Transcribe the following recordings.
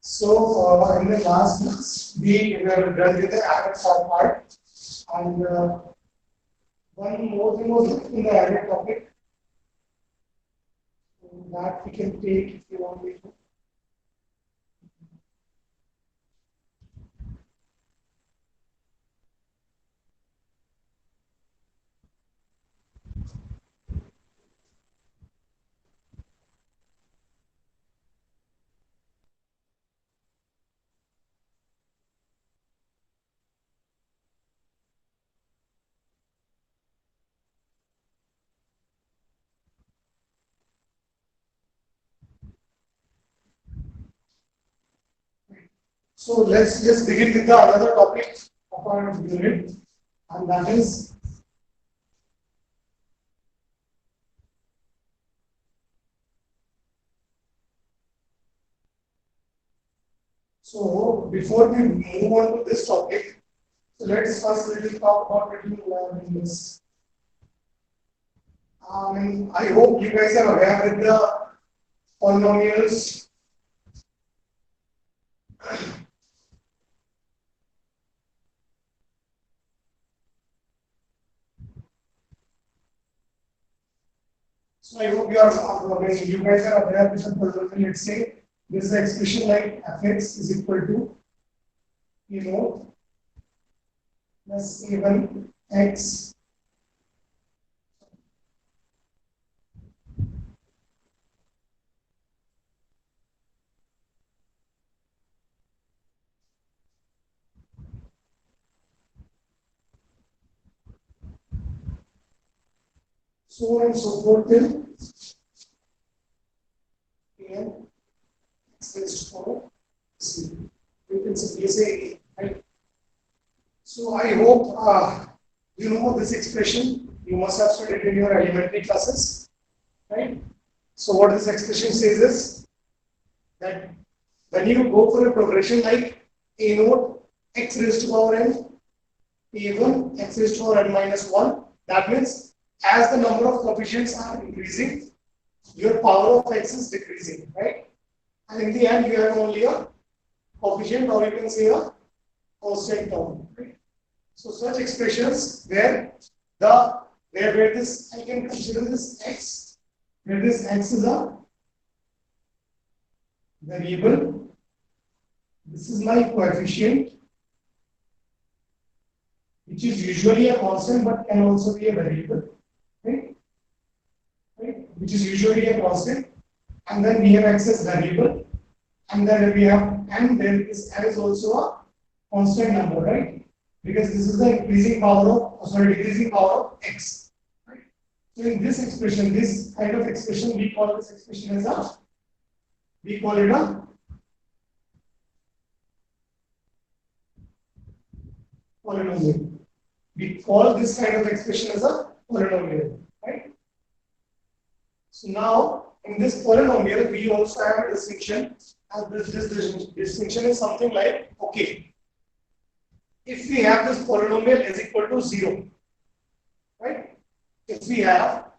So in the last class, we were done with the added part, and one more thing was in the added topic that we can take if you want me to. So let's just begin with the another topic of our unit, and that is so before we move on to this topic, so let's first little talk about little this. I hope you guys are aware with the polynomials. So I hope you guys are aware with the polynomial. Let's say this is an expression like fx is equal to a0 plus a1 x so on and so forth till n x raised to power c. You can simply say a, right? So I hope you know this expression. You must have studied in your elementary classes, right? So what this expression says is that when you go for a progression like a0 x raised to power n, a1 x raised to power n minus 1, that means as the number of coefficients are increasing, your power of x is decreasing, right? And in the end, you have only a coefficient, or you can say a constant term, right? So such expressions where where this I can consider this x, where this x is a variable, this is my coefficient, which is usually a constant but can also be a variable, right? Which is usually a constant, and then we have x as variable, and then we have, and then this n is also a constant number, right? Because this is the increasing power of, decreasing power of x, right? So in this expression, this kind of expression, we call this expression as a, we call it a polynomial. We call this kind of expression as a polynomial, right? So now, in this polynomial, we also have a distinction, and this distinction is something like, okay, if we have this polynomial is equal to 0, right? If we have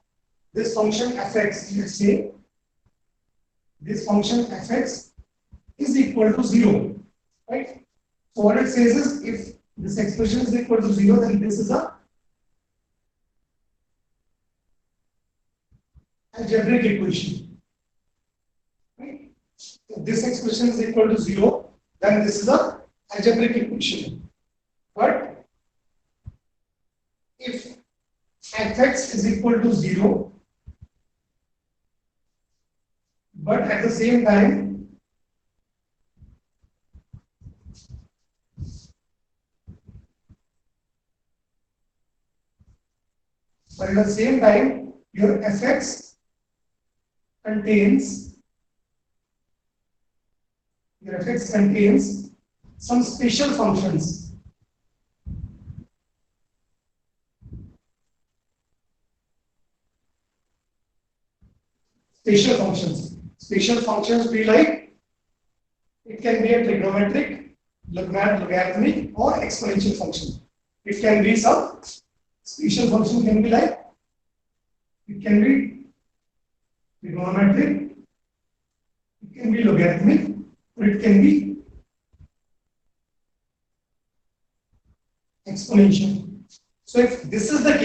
this function fx, let's say, this function fx is equal to 0, right? So what it says is, if this expression is equal to 0, then this is a algebraic equation, right? If this expression is equal to 0, then this is a algebraic equation. But if fx is equal to 0, but at the same time your fx contains some special functions. Special functions be like, it can be a trigonometric, logarithmic, or exponential function. It can be some special function, can be like, it can be trigonometric, it can be logarithmic, or it can be exponential. So if this is the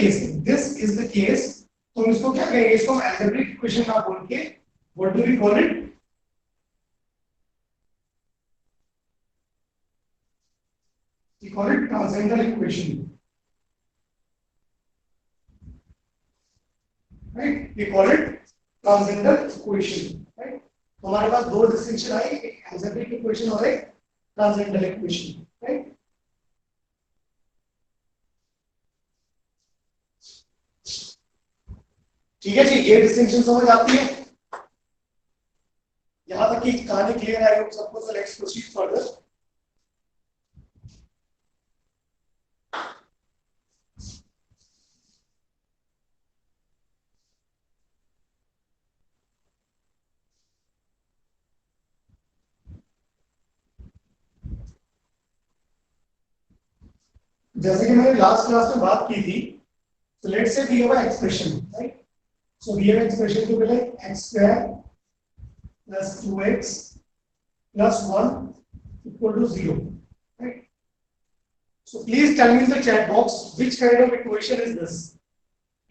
case, तो हम इसको क्या कहेंगे? इसको हम algebraic equation ना बोल के what do we call it? We call it transcendental equation. Right? We call it transcendental equation. Right? तो हमारे पास दो डिस्टिंक्शन आई, एक algebraic equation और एक transcendental equation. Right? ठीक है जी, ये डिस्टिंक्शन समझ आती है? यहां तक की कहानी क्लियर है सबको? So let's proceed further. जैसे कि मैंने लास्ट क्लास में बात की थी, so let's say we have an expression, right? So we have an expression to be like x square plus 2x plus 1 equal to 0, right? So please tell me in the chat box which kind of equation is this.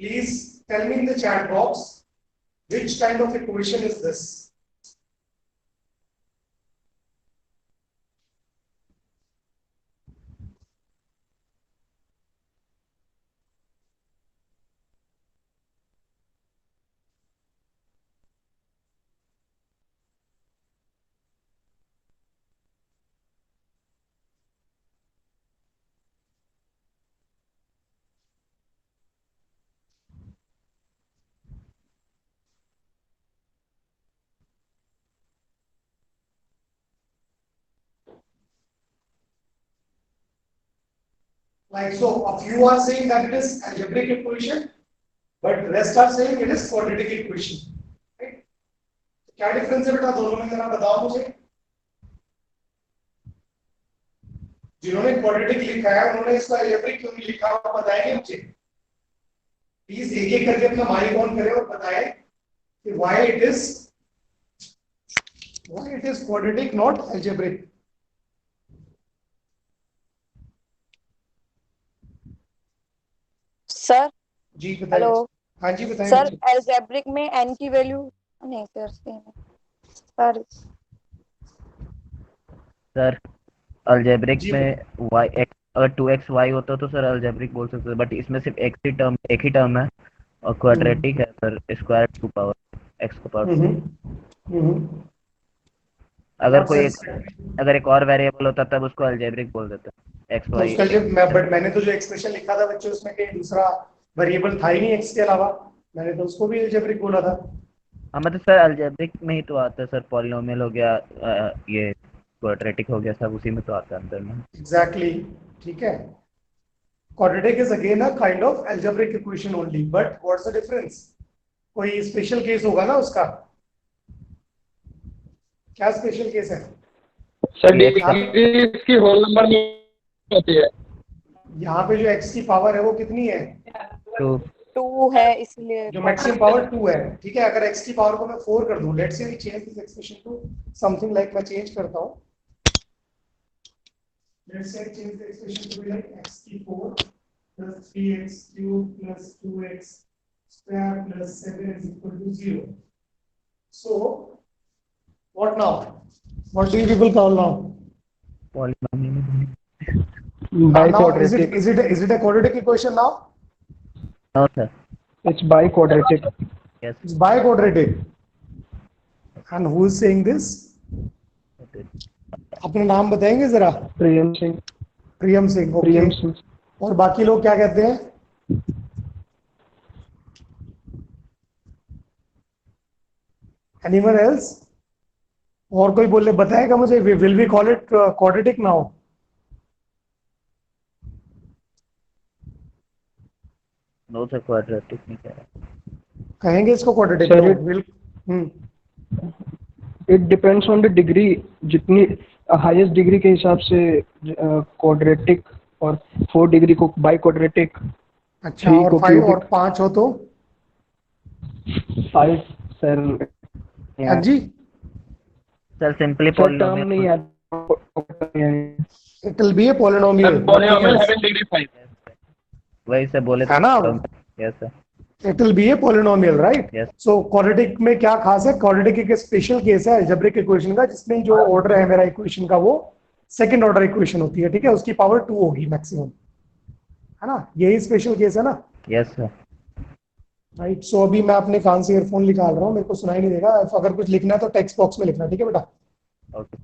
Please tell me in the chat box which kind of equation is this. Like so, a few are saying that it is algebraic equation, but rest are saying it is quadratic equation. Right? क्या difference है बेटा दोनों में, जरा बताओ मुझे। जिन्होंने quadratic लिखा है उन्होंने इसको अलजेब्रिक क्यों नहीं लिखा, वो बताएंगे मुझे? प्लीज एक एक करके अपना माइक ऑन करें और बताएं कि why it is quadratic not algebraic. Sir ji बताइए। हेलो हाँ जी बताइए। सर, अलजेब्रिक में n की वैल्यू नहीं सर सर सर अलजेब्रिक में y x अगर 2x y होता तो सर अलजेब्रिक बोल सकते, बट इसमें सिर्फ एक ही टर्म है और क्वाड्रेटिक है sir, square to power x को पावर। अगर एक और वेरिएबल होता तब उसको अलजेब्रिक बोल देते x y। बट मैंने तो जो एक्सप्रेशन लिखा था बच्चों उसमें कहीं दूसरा वेरिएबल था ही नहीं x के अलावा, मैंने तो उसको भी अलजेब्रिक बोला था। हाँ मतलब सर अलजेब्रिक में ही तो आता है सर, पॉलिनोमियल हो गया, ये क्वाड्रेटिक हो गया, सब उसी में तो आता है अंदर में। एग्जैक्टली ठीक है। Quadratic is again a kind of algebraic equation only, but what's the difference? कोई स्पेशल केस होगा ना उसका? क्या स्पेशल केस है सर? डिग्री इसकी होल नंबर में होती है। यहाँ पे जो x की पावर है वो कितनी है? 2 है, इसलिए जो मैक्सिमम पावर 2 है। ठीक है, अगर x की पावर को मैं 4 कर दूं, let's say we change this expression to something like, मैं चेंज करता हूं, let's say change the expression to be like x की 4 plus 3x cube plus 2x square plus 7 is equal to 0. So what now? What do you people call now? Polynomial Biquadratic. Is it a quadratic equation now? No sir, It's biquadratic. Yes It's biquadratic. And who is saying this? अपना नाम बताएंगे जरा? प्रियम सिंह। प्रियम सिंह। प्रियम okay, Singh. और बाकी लोग क्या कहते हैं? Anyone else? और कोई बोले बताएगा मुझे? Will we call it quadratic now? No sir, quadratic नहीं कह रहा। कहेंगे इसको quadratic? Sir, No, will It depends on the degree. जितनी हाईएस्ट डिग्री के हिसाब से क्वाड्रेटिक, और 4 डिग्री को बाइक्वाड्रेटिक। अच्छा, और 5 और 5 हो तो 5 सर। हाँ जी sir simply sir term polynomial नहीं है, It will be a polynomial. And polynomial Nothing else. having degree 5. वही से बोले है ना? Yes sir It will be a polynomial, right? Yes. So quadratic में क्या खास है? Quadratic एक स्पेशल केस है algebraic equation का, जिसमें जो ऑर्डर है मेरा इक्वेशन का वो सेकंड ऑर्डर इक्वेशन होती है, ठीक है? उसकी पावर 2 होगी मैक्सिमम, है ना? यही स्पेशल केस है ना? Yes sir right. सो अभी मैं अपने कान से ईयरफोन निकाल रहा हूँ, मेरे को सुनाई नहीं देगा. अगर कुछ लिखना है तो टेक्स्ट बॉक्स में लिखना, ठीक है बेटा? Okay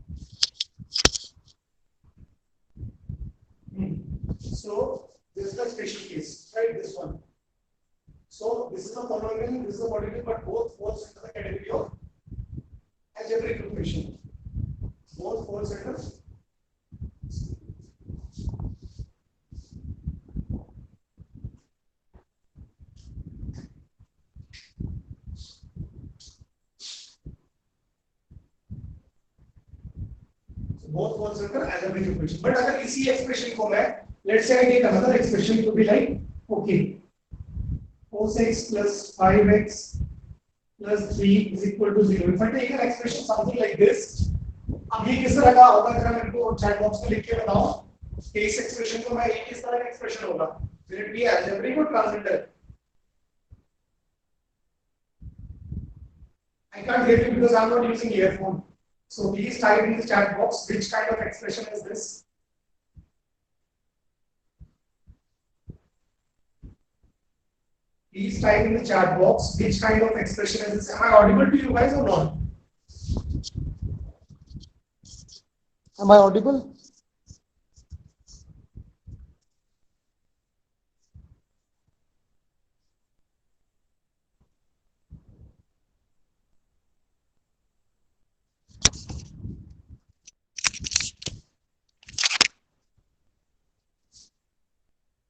So this is the special case, right? This one. So this is a polynomial, this is a polynomial, but both falls into the category of algebraic equation. Both falls under. Both falls under algebraic equation. But अगर इसी expression को मैं, let's say I take another expression to be like, okay, cos x plus 5x plus 3 is equal to 0. If I take an expression something like this, अब ये किस तरह का होगा, जरा मेरे को चैट बॉक्स में लिख के बताओ कि इस एक्सप्रेशन को मैं, ये किस तरह का एक्सप्रेशन होगा? Will it be algebraic or transcendental? I can't get you because I'm not using earphone. So please type in the chat box which kind of expression is this. Please type in the chat box which kind of expression is this. Am I audible to you guys or not? Am I audible?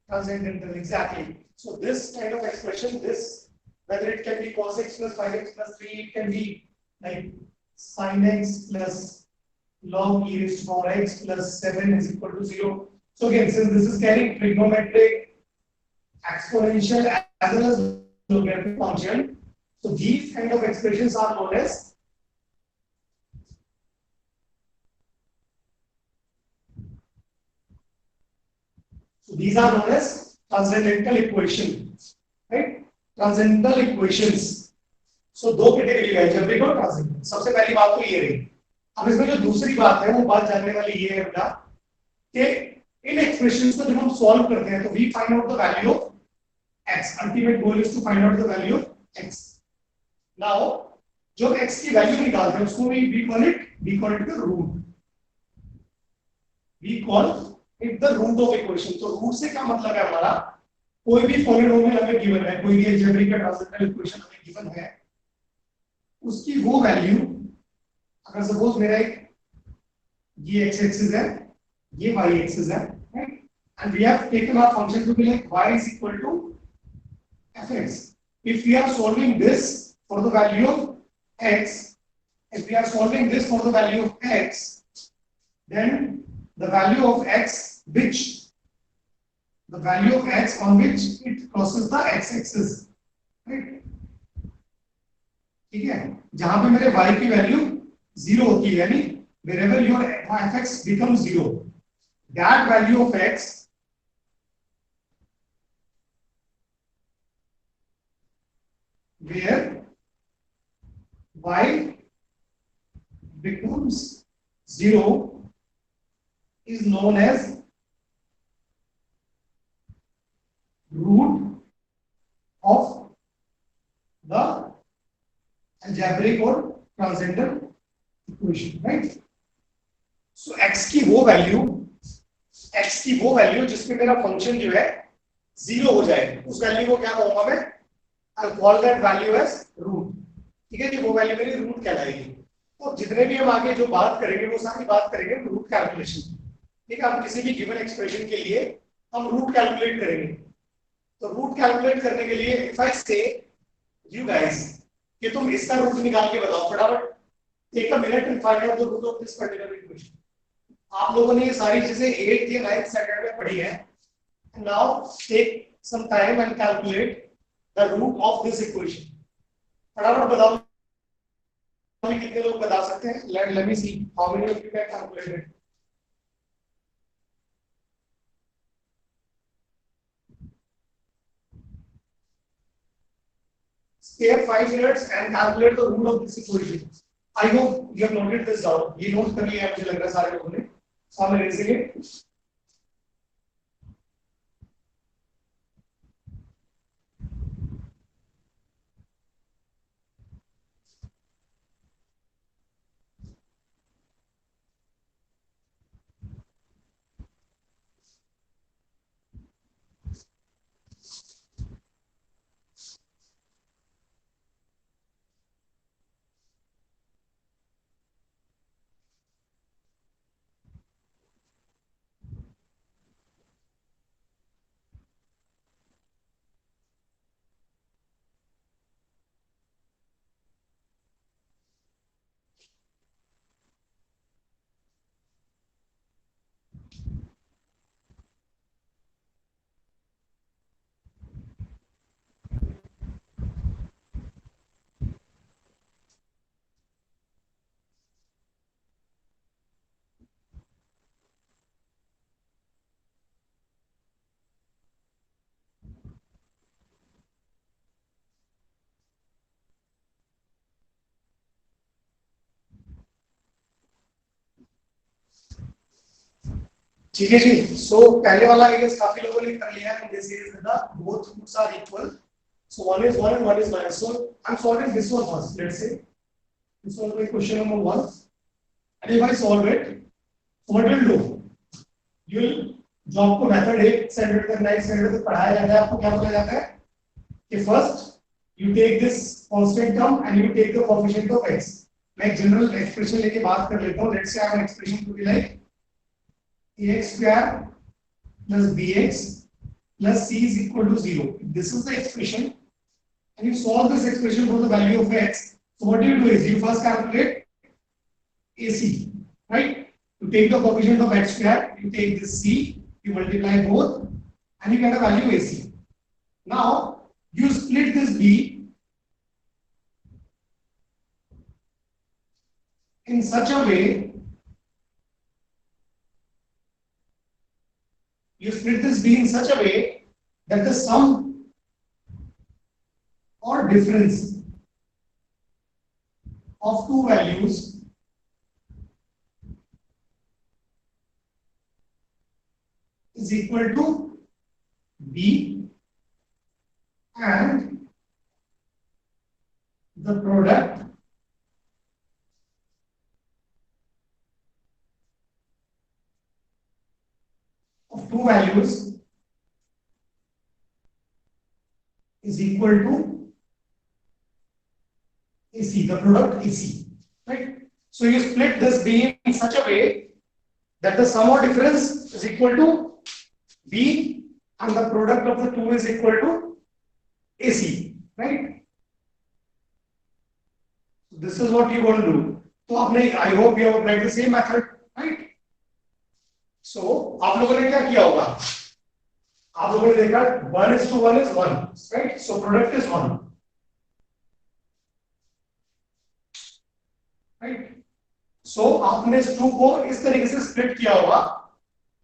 Transcendental, exactly. So this kind of expression, this, whether it can be cos x plus 5x plus 3, it can be like sin x plus log e raised to power x plus 7 is equal to 0. So again, since this is carrying trigonometric, exponential as well as logarithmic function, so these kind of expressions are known as transcendental equations, right? Transcendental equations. So दो category है, algebraic और transcendental. सबसे पहली बात तो ये रही. अब इसमें जो दूसरी बात है वो बात जानने वाली ये है बेटा कि इन एक्सप्रेशंस को जब हम सॉल्व करते हैं तो we find out the value of x. Ultimate goal is to find out the value of x. Now जो x की वैल्यू निकालते हैं उसको we call it the root. We call it the root of equation. तो root से क्या मतलब है हमारा, कोई भी पॉलिनोमियल हमें गिवन है, कोई भी अलजेब्रिक या ट्रांसेंडेंटल इक्वेशन हमें गिवन है, उसकी वो वैल्यू, अगर सपोज मेरा एक ये x एक्सिस है, ये y एक्सिस है, right? And we have taken our function to be like y is equal to fx. If we are solving this for the value of x, if we are solving this for the value of x, then the value of x on which it crosses the x axis, right? ठीक है, जहां पे मेरे y की value 0 होती है, यानी wherever your fx becomes 0, that value of x where y becomes 0 is known as root of the algebraic or transcendental equation, right? So x की वो वैल्यू जिसमें मेरा फंक्शन जो है 0 हो जाए, उस वैल्यू को क्या कहूंगा मैं? I'll call that value as root. ठीक है जी, वो वैल्यू मेरी रूट कहलाएगी. तो जितने भी हम आगे जो बात करेंगे वो सारी बात करेंगे रूट कैलकुलेशन. ठीक है, हम किसी भी गिवन एक्सप्रेशन के लिए हम रूट कैलकुलेट करेंगे. तो रूट कैलकुलेट करने के लिए इफ आई से यू गाइस कि तुम इसका रूट निकाल के बताओ फटाफट, take a minute and find out the root of this particular equation. आप लोगों ने ये सारी चीजें 8th या 9th स्टैंडर्ड में पढ़ी है. Now take some time and calculate the root of this equation. फटाफट बताओ अभी कितने लोग बता सकते हैं? Let me see how many of you can calculate it. Spare 5 minutes and calculate the rule of this equation. I hope you have noted this down. ये note कर लिया है मुझे लग रहा है सारे लोगों ने. So I'm erasing it. ठीक है जी. सो पहले वाला एरिया काफी लोगों ने कर लिया है. This is the both roots are equal. So one is 1 and one is minus. So I'm solving this one first. Let's say this one is question number 1. And if I solve it, what will do? You will जो आपको method एक standard तक 9 standard तक पढ़ाया जाता है, आपको क्या बोला जाता है कि first you take this constant term and you take the coefficient of x. मैं एक जनरल एक्सप्रेशन लेके बात कर लेता हूं. Let's say I have an expression to be like ax square plus bx plus c is equal to 0. This is the expression and you solve this expression for the value of x. So what you do is you first calculate AC, right? You take the coefficient of x square, you take this c, you multiply both and you get a value AC. Now you split this b in such a way, you split this b in such a way that the sum or difference of two values is equal to b and the product of two values is equal to AC, the product AC, right? So you split this B in such a way that the sum or difference is equal to B and the product of the two is equal to AC, right? So this is what you want to do. So आपने, I hope you have applied the same method, right? So आप लोगों ने क्या किया होगा? आप लोगों ने देखा 1:1 is 1, right? So product is 1, right? So आपने इस 2 को इस तरीके से स्प्लिट किया होगा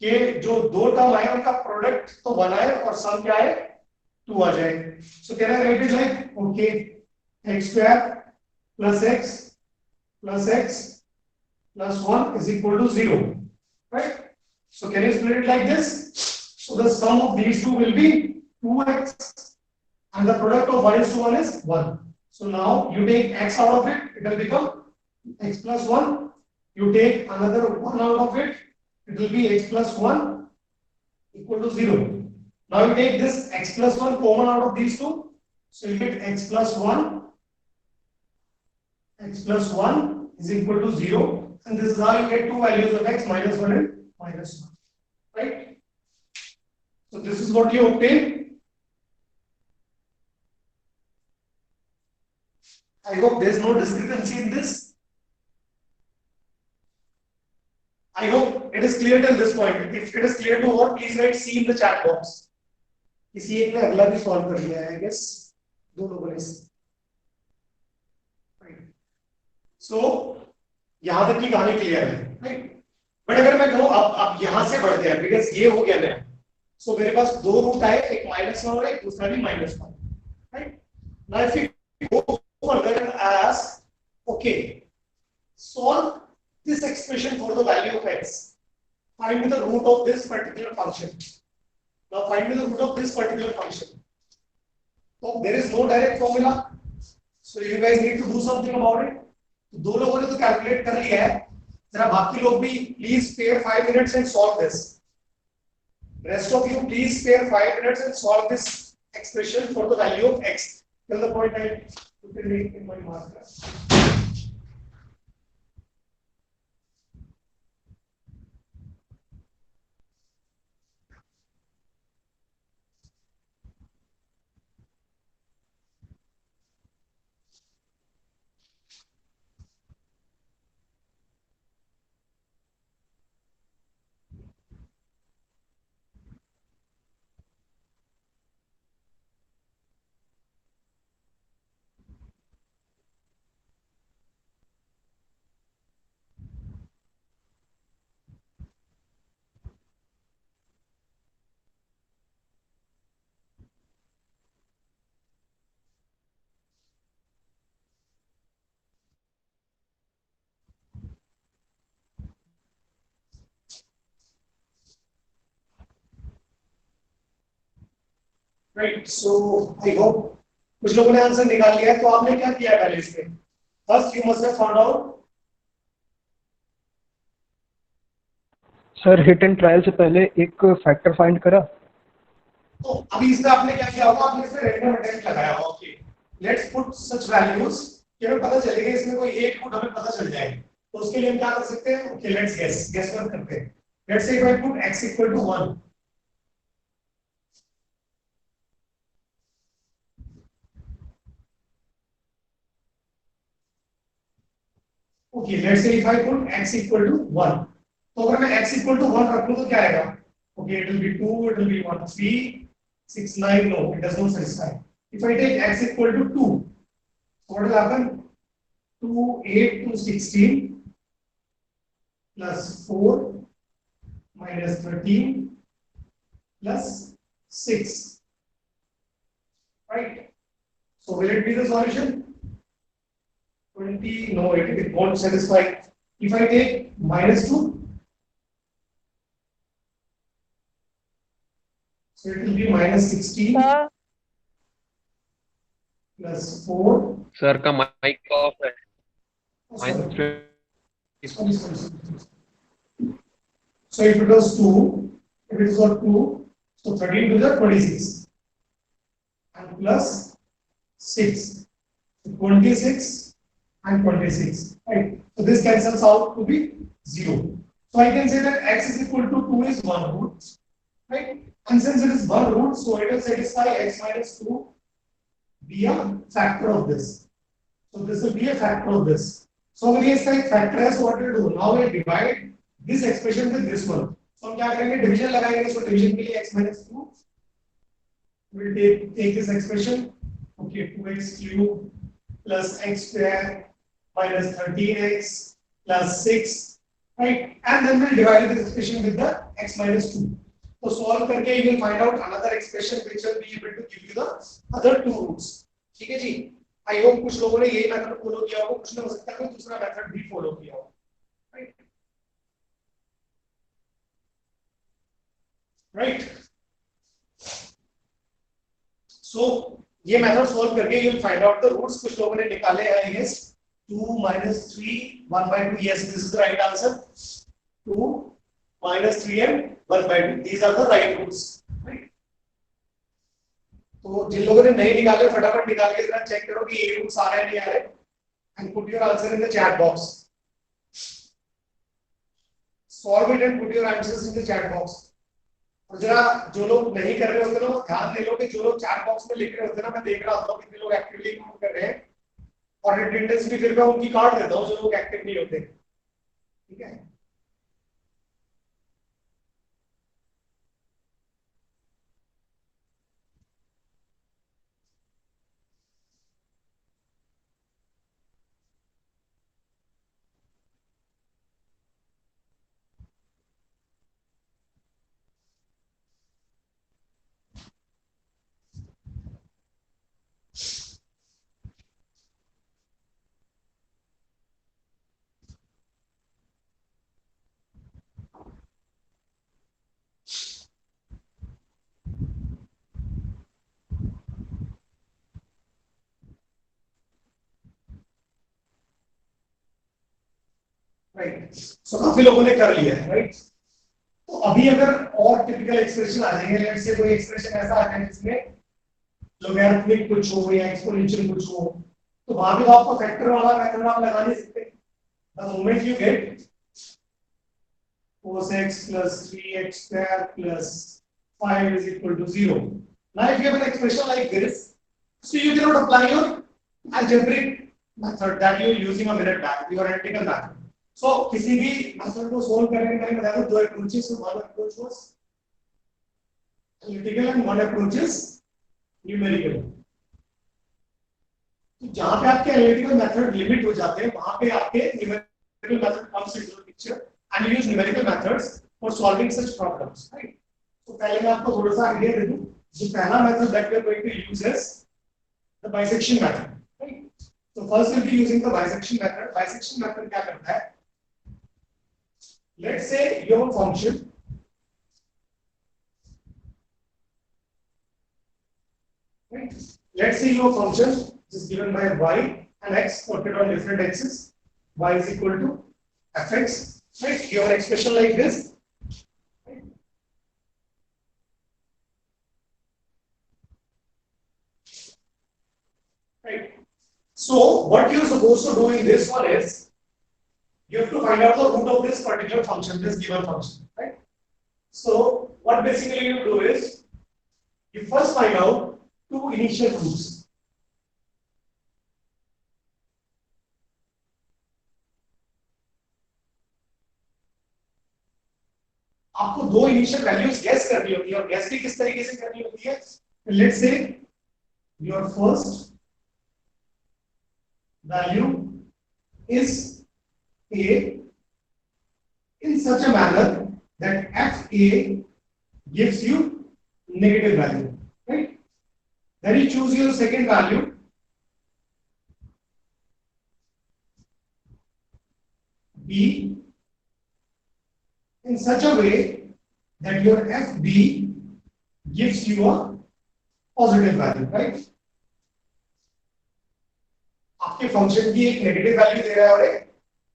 कि जो दो टर्म आए उनका प्रोडक्ट तो 1 आए और सम क्या है 2 आ जाए. So can I write it like okay x square plus x plus x plus 1 is equal to 0, right? So can you split it like this? So the sum of these two will be 2x and the product of 1:1 is 1. So now you take x out of it, it will become x plus 1. You take another 1 out of it, it will be x plus 1 equal to 0. Now you take this x plus 1 common out of these two. So you get x plus 1. X plus 1 is equal to 0. And this is how you get two values of x, -1 and -1. Right? So this is what you obtain. I hope there is no discrepancy in this. I hope it is clear till this point. If it is clear to all, please write C in the chat box. किसी एक ने अगला भी solve कर लिया है, I guess. दो लोगों ने. सो यहां तक की कहानी क्लियर है, राइट। बट अगर मैं कहूं अब यहां से बढ़ते हैं, बिकॉज ये हो गया ना, सो मेरे पास दो रूट आए, एक -1 और एक दूसरा भी -1, right. Now if you go further and ask, okay, solve this expression for the value of x, find the root of this particular function. Now find the root of this particular function. So there is no direct formula, so you guys need to do something about it. तो दो लोगों ने तो calculate कर लिया है, जरा बाकी लोग भी please spare 5 minutes and solve this. Rest of you please spare 5 minutes and solve this expression for the value of x till the point I put it in my marker. Right, so I hope कुछ लोगों ने answer निकाल लिया है। तो आपने क्या किया पहले इसमें, first you must have found out. Sir hit and trial से पहले एक फैक्टर फाइंड करा। तो अभी इसमें आपने क्या किया होगा, आपने इसमें रैंडम अटेम्प्ट लगाया होगा। Okay, let's put such values कि हमें पता चलेगा इसमें कोई एक रूट हमें पता चल जाए। तो उसके लिए हम क्या कर सकते हैं, ओके लेट्स गेस वर्क करते हैं। Let's say if I put x equal to 1, okay let's say if I put x equal to 1, तो अगर मैं x इक्वल टू 1 रख लूं तो क्या आएगा, okay it will be 2, it will be 1 3 6 9, no it does not satisfy. If I take x equal to 2, what will happen, 2 8 to 16 plus 4 minus 13 plus 6, right? So will it be the solution? 20, no, it won't satisfy. If I take -2, so it will be -16 sir plus 4. Sir का mic off है। Oh, sorry. So if it was 2, if it was 2, so 13 to the 26 and plus 6, so 26 and 26, right? So this cancels out to be 0. So I can say that x is equal to 2 is one root, right? And since it is one root, so it will satisfy x minus 2 be a factor of this. So this will be a factor of this. So अगर ये इसका एक factor है, so what we do? Now we divide this expression with this one. So हम क्या करेंगे, division लगाएंगे। So division के लिए x minus 2 will take this expression, okay, 2x cube plus x square minus 13x plus 6, right? And then we'll divide this expression with the x minus 2. So solve करके you will find out another expression which will be able to give you the other two roots. ठीक है जी, I hope कुछ लोगों ने यही method follow किया होगा, कुछ ने हो सकता है दूसरा मेथड भी फॉलो किया हो, राइट राइट। सो ये मेथड सॉल्व करके you will find out the roots. कुछ लोगों ने निकाले हैं, yes 2 minus 3 1/2, yes this is the right answer, 2 minus 3 and 1/2, these are the right roots, right? तो जिन लोगों ने नहीं निकाले फटाफट निकाल के जरा चेक करो कि ये रूट्स आ रहे हैं नहीं आ रहे, and put your answer in the chat box. Solve it and put your answers in the chat box. और जरा जो लोग नहीं कर रहे होते ना, ध्यान दे लो कि जो लोग चैट बॉक्स में लिख रहे होते हैं ना, मैं देख रहा होता हूँ कितने लोग एक्टिवली काम कर रहे हैं, और अटेंडेंस भी फिर मैं उनकी काट देता हूँ जो लोग एक्टिव नहीं होते, ठीक है। राइट। सो काफी लोगों ने कर लिया है, राइट। तो अभी अगर और टिपिकल एक्सप्रेशन आ जाएंगे, लेट्स से कोई एक्सप्रेशन ऐसा आ जाए जिसमें लोगैरिथमिक कुछ हो या एक्सपोनेंशियल कुछ हो, तो वहां पे तो आपको फैक्टर वाला मेथड आप लगा नहीं सकते। The moment you get cos x plus 3x square plus 5 is equal to 0. Now if you have an expression like this, so you cannot apply your algebraic method that you are using a minute back, your analytical method. So किसी भी method को solve करने के लिए बताया दो approaches, one approach was analytical and one approach is numerical. तो जहां पे आपके analytical method limit हो जाते हैं, वहां पे आपके numerical method comes into the picture and you use numerical methods for solving such problems, right? तो पहले मैं आपको थोड़ा सा आइडिया दे दूं। जो पहला method that we are going to use is the bisection method, right. तो first will be using the bisection method. Bisection method क्या करता है, let's say you have a function, right? Let's say your function is given by y and x plotted on different axes. Y is equal to fx, right? You have an expression like this. Right. So what you're supposed to do in this one is you have to find out the root of this particular function, this given function, right? So what basically you do is you first find out two initial roots. आपको दो initial values guess करनी होती है, और guess भी किस तरीके से करनी होती है। लेट्स से your first value is a in such a manner that fa gives you negative value, right? Then you choose your second value b in such a way that your fb gives you a positive value, right? आपके function की एक negative value दे रहा है और एक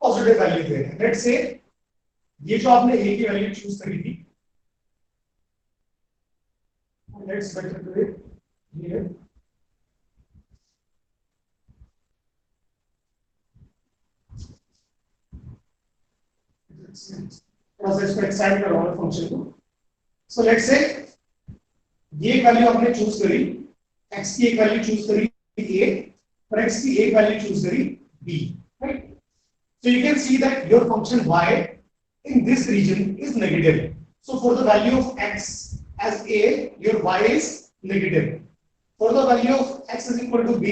positive value दे रहा है। Let's से ये जो आपने a की वैल्यू चूज करी थी, let's better do it here. Process को एक्सटेंड कर रहा हूं फंक्शन को। सो लेट्स से ये एक वैल्यू आपने चूज करी, x की एक वैल्यू चूज करी a, और x की एक वैल्यू चूज करी b, right? So you can see that your function y in this region is negative. So for the value of x as a, your y is negative. For the value of x is equal to b,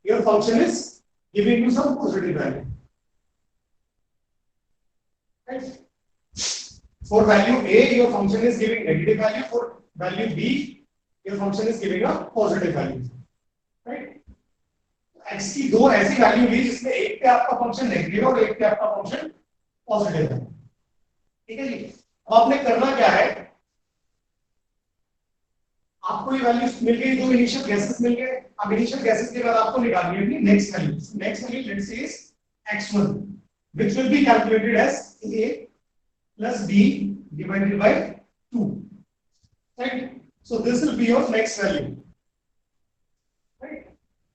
your function is giving you some positive value, right? For value a, your function is giving negative value. For value b, your function is giving a positive value, right? x की दो ऐसी value ली जिसमें एक पे आपका function negative और एक पे आपका फंक्शन पॉजिटिव है, ठीक है जी। अब आपने करना क्या है, आपको ये वैल्यूज मिल गई, दो इनिशियल गैसेस मिल गए। अब इनिशियल गैसेस के बाद आपको निकालनी है अपनी next value. Next value let's say is x1 which will be calculated as a plus b divided by 2, right? So this will be your next value, right?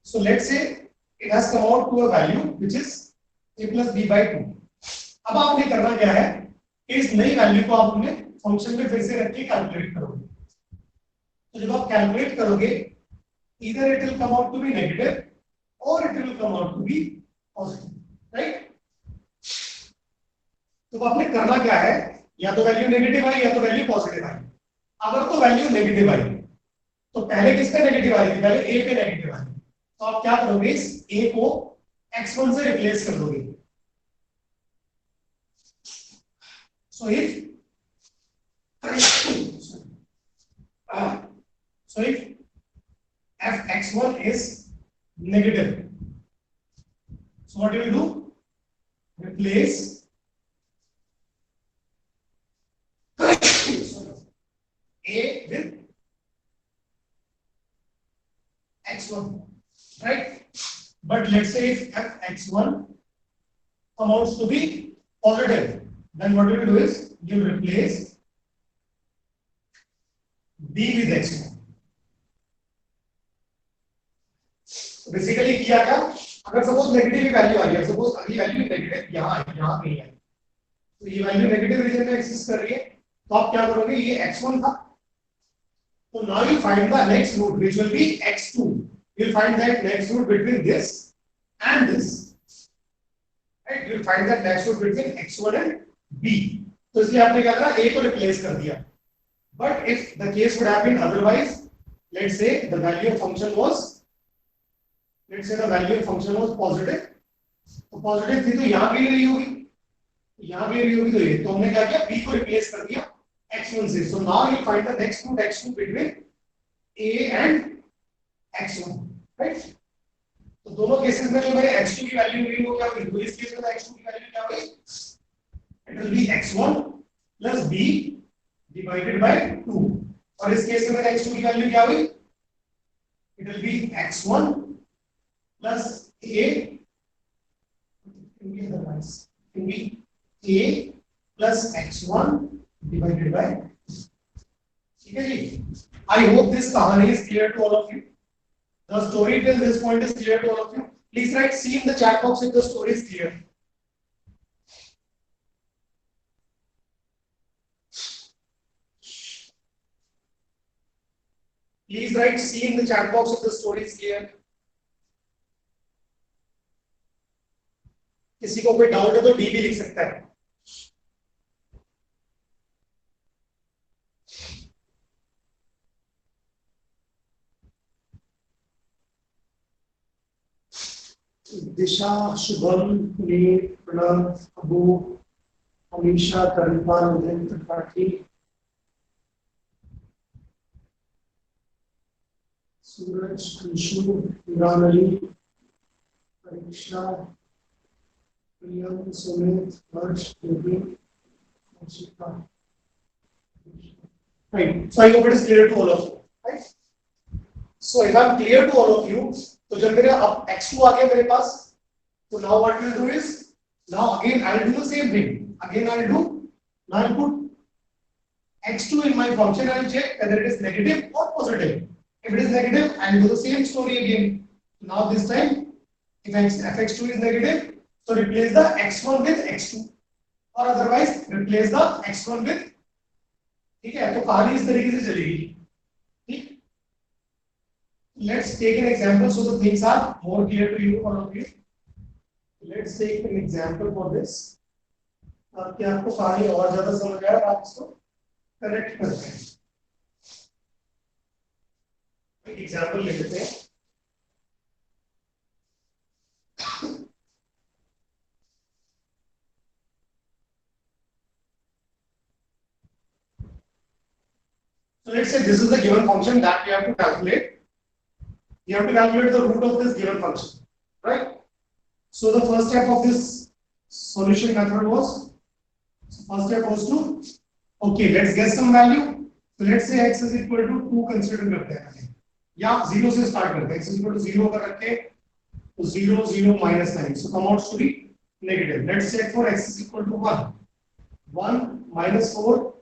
So let's say it has come out to a value which is a plus b by 2. अब आपने करना क्या है, इस नई value को आप अपने फंक्शन में फिर से रख के कैलकुलेट करोगे। तो जब आप कैलकुलेट करोगे, either it will come out to be negative or it will come out to be positive, right? तो आपने करना क्या है, या तो वैल्यू नेगेटिव आई या तो वैल्यू पॉजिटिव आई। अगर तो वैल्यू नेगेटिव आई तो पहले किस पे नेगेटिव आई थी, पहले a पे नेगेटिव आई, तो आप क्या करोगे, इस a को x1 से रिप्लेस कर दोगे। So if fx1 is negative, so what do you do? Replace a with x1, right? But let's say if fx1 amounts to be positive, then what you will do is you replace b with x1. Basically किया क्या, अगर suppose negative value आ गई, suppose अगली value negative यहाँ कहीं है, तो ये वैल्यू नेगेटिव रीजन में एक्सिस्ट कर रही है, तो आप क्या करोगे, ये x1 था, तो now you find the next root which will be x2. You'll find that next root between this and this, right? You'll find that next root between x1 and b. तो इसलिए आपने क्या करा, a को replace कर दिया. But if the case would have been otherwise, let's say the value of function was positive, तो positive थी तो यहाँ भी रही होगी, तो ये, तो हमने क्या किया, b को रिप्लेस कर दिया x1 से. So now you find the next root x2 between a and x1, right? तो दोनों केसेस में जो मेरे x2 की वैल्यू हुई वो क्या हुई, तो इस केस में x2 की वैल्यू क्या हुई, it will be x1 plus b divided by 2, और इस केस में मेरे x2 की वैल्यू क्या हुई, it will be x1 plus a, plus x1 divided by, ठीक है जी. I hope this कहानी is clear to all of you. The story till this point is clear to all of you. Please write C in the chat box if the story is clear. Please write C in the chat box if the story is clear. किसी को कोई doubt है तो D भी लिख सकता है. दिशा, शुभम, पुनीत, प्रणव, अबू, अमीशा, तरुणपाल, उदय त्रिपाठी, सूरज, अंशु, इमरान अली, परीक्षा, प्रियम, सुमित, हर्ष, देवी, Arshika. Right. So I hope it is clear to all of you. Right. So if I'm clear to all of you, तो जब मेरे अब x2 आ गया मेरे पास, तो now what we'll do is, now again I'll do the same thing. Now I'll put x2 in my function and I'll check whether it is negative or positive. If it is negative, I'll do the same story again. Now this time, if fx2 is negative, so replace the x1 with x2, or otherwise replace the x1 with, ठीक है, तो कहानी इस तरीके से चलेगी. ठीक. Let's take an example so the things are more clear to you, all of you. Let's take an example for this. ताकि आपको कहानी और ज्यादा समझ आए और आप इसको करेक्ट कर पाएं. एक एग्जांपल ले लेते हैं. So let's say this is the given function that we have to calculate. You have to calculate the root of this given function, right? So the first step of this solution method was, first step was to, okay, let's guess some value. So let's say x is equal to 2 consider करते हैं, या 0 से start करते हैं. x is equal to 0 कर रखे, तो 0 0 minus 9, so come out to be negative. Let's check for x is equal to 1, 1 minus 4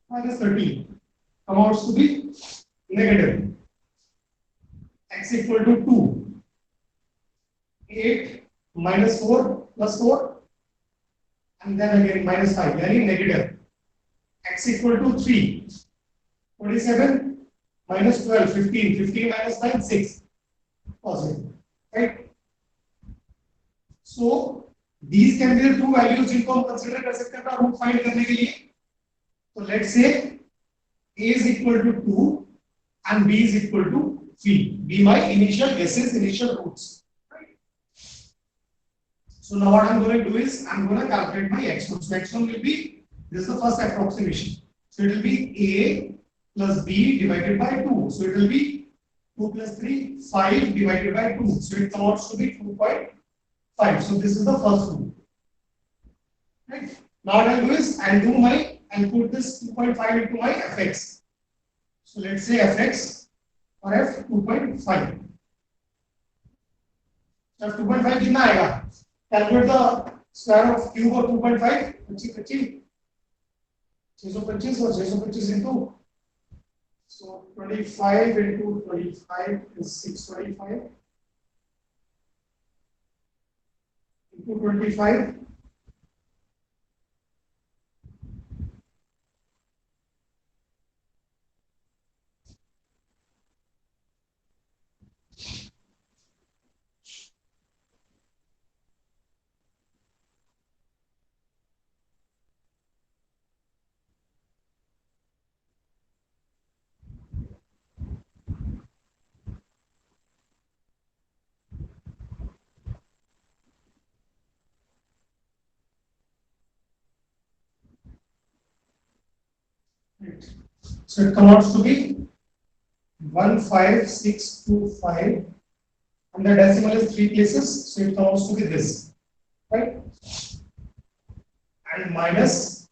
minus 13, come out to be negative. X equal to 2, 8 minus 4 plus 4, and then again minus 5, yani negative. X equal to 3, 47 minus 12, 15, 15 minus 9, 6, positive, right? So these can be the two values जिनको हम consider कर सकते हैं अपना root find करने के लिए. So let's say a is equal to 2 and b is equal to 3. Be my initial guesses, initial roots. Right? So now what I'm going to do is I'm going to calculate my x1. So x1 will be, this is the first approximation. So it will be a plus b divided by 2. So it will be 2 plus 3, 5 divided by 2. So it comes out to be 2.5. So this is the first root. Right? Now what I'll do is I'll put this 2.5 into my fx. So let's say fx और f 2.5. So 2.5 कितना आएगा? Calculate the square of cube और 2.5 25 625 और 625 into so 25 into 25 is 625 into 25 so it comes out to be 15625 and the decimal is 3 places, so it comes to be this, right? And minus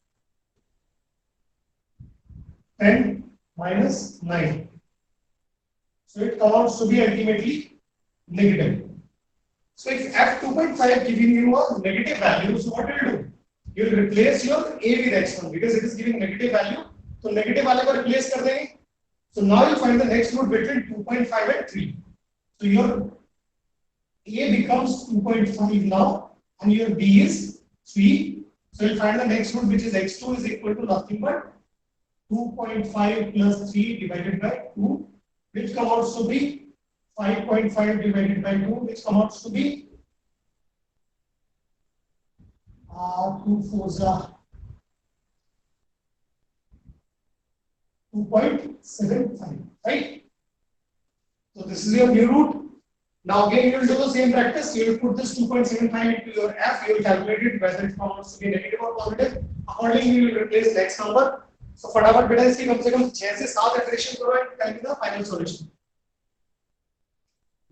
10 minus 9. So it comes out to be ultimately negative. So if f2.5 giving you a negative value, so what will you do? You will replace your a with x1 because it is giving negative value. So negative वाले को replace कर देंगे. So now you find the next root between 2.5 and 3. So your a becomes 2.5 now, and your b is 3. So you'll find the next root, which is x2 is equal to nothing but 2.5 plus 3 divided by 2, which comes out to be 5.5 divided by 2, which comes out to be 2 fours are 2.75, right? So this is your new root. Now again you will do the same practice. You will put this 2.75 into your f. You will calculate it whether it comes to be negative or positive. Accordingly, you will replace next number. So फटाफट बेटा इसकी कम से कम 6 से 7 iteration करो and tell me the final solution.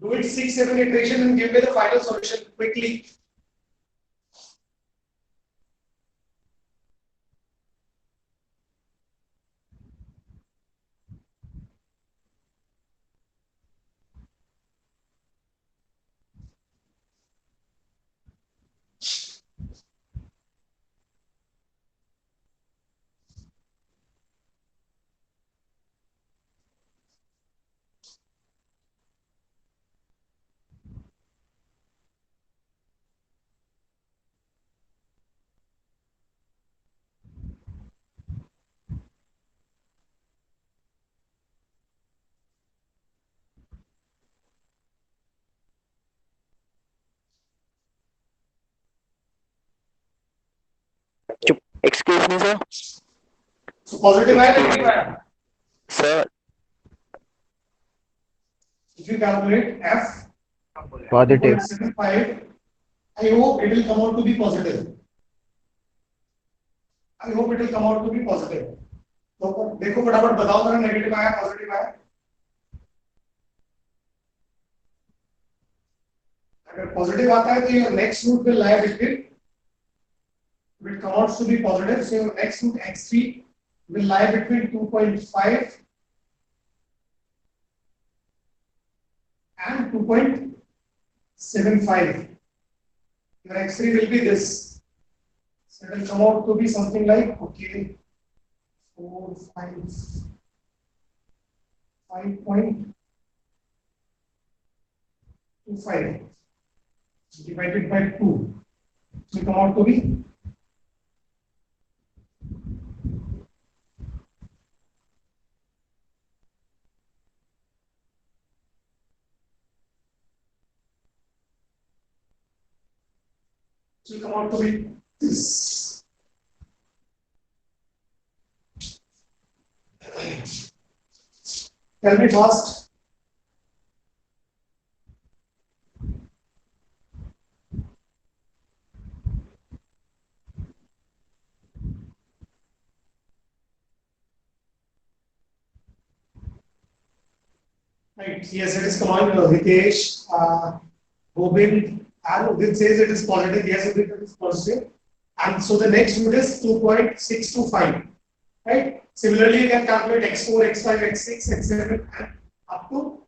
Do it 6-7 iteration and give me the final solution quickly. Excuse me, sir. So positive है negative है. Sir, If you calculate f Positive. 2.75, I hope it will come out to be positive. I hope it will come out to be positive. तो देखो फटाफट बताओ मेरा negative आया positive आया. अगर पॉजिटिव आता है तो your next root will lie between. If it comes out to be positive, so your next root x3 will lie between 2.5 and 2.75. Your x3 will be this. So it will come out to be something like 5.25 divided by 2. So it come out to be this. Tell me fast. Right. Yes, it is coming. Hitesh, Gobind, and Udit says it is positive. Yes, Udit, it is positive. And so the next root is 2.625. Right. Similarly, you can calculate x4, x5, x6, x7, and up to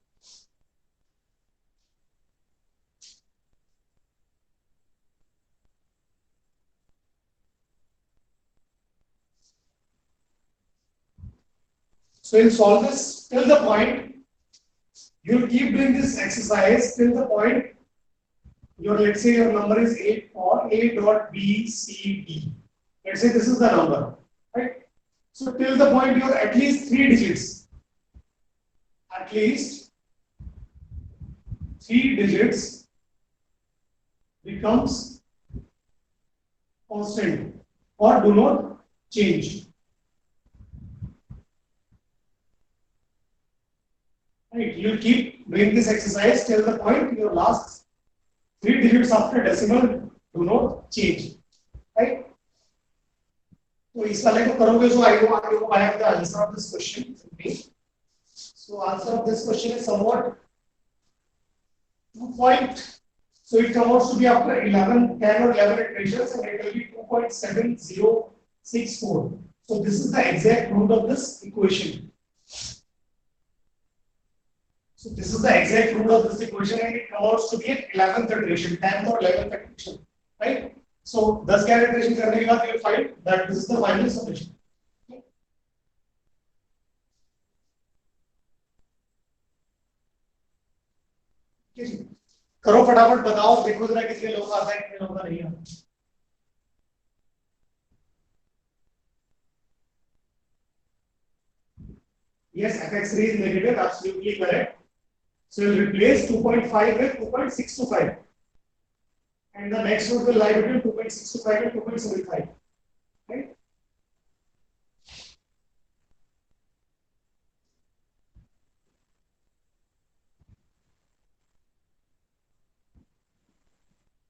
So you'll solve this till the point, you'll keep doing this exercise till the point your, let's say your number is 8 for A dot B C D. Let's say this is the number, right? So till the point you're at least 3 digits. At least 3 digits becomes constant or do not change. Right? You keep doing this exercise till the point your last 3 digits after decimal do not change. Right? So इस वाले को करोगे so I have the answer of this question. So answer of this question is somewhat 2 point. So it comes out to be after 11, 10 or 11 iterations and it will be 2.7064. So this is the exact root of this equation. So this is the exact root of this equation and it comes out to be an 11th iteration, 10th or 11th iteration, right? So 10 का iteration करने के बाद you will find that this is the final solution. करो फटाफट बताओ, देखो जरा कितने लोग आता है कितने लोगों का नहीं आता. Yes, fx3 is negative, absolutely correct. So we'll replace 2.5 with 2.625. And the next root will lie between 2.625 and 2.75.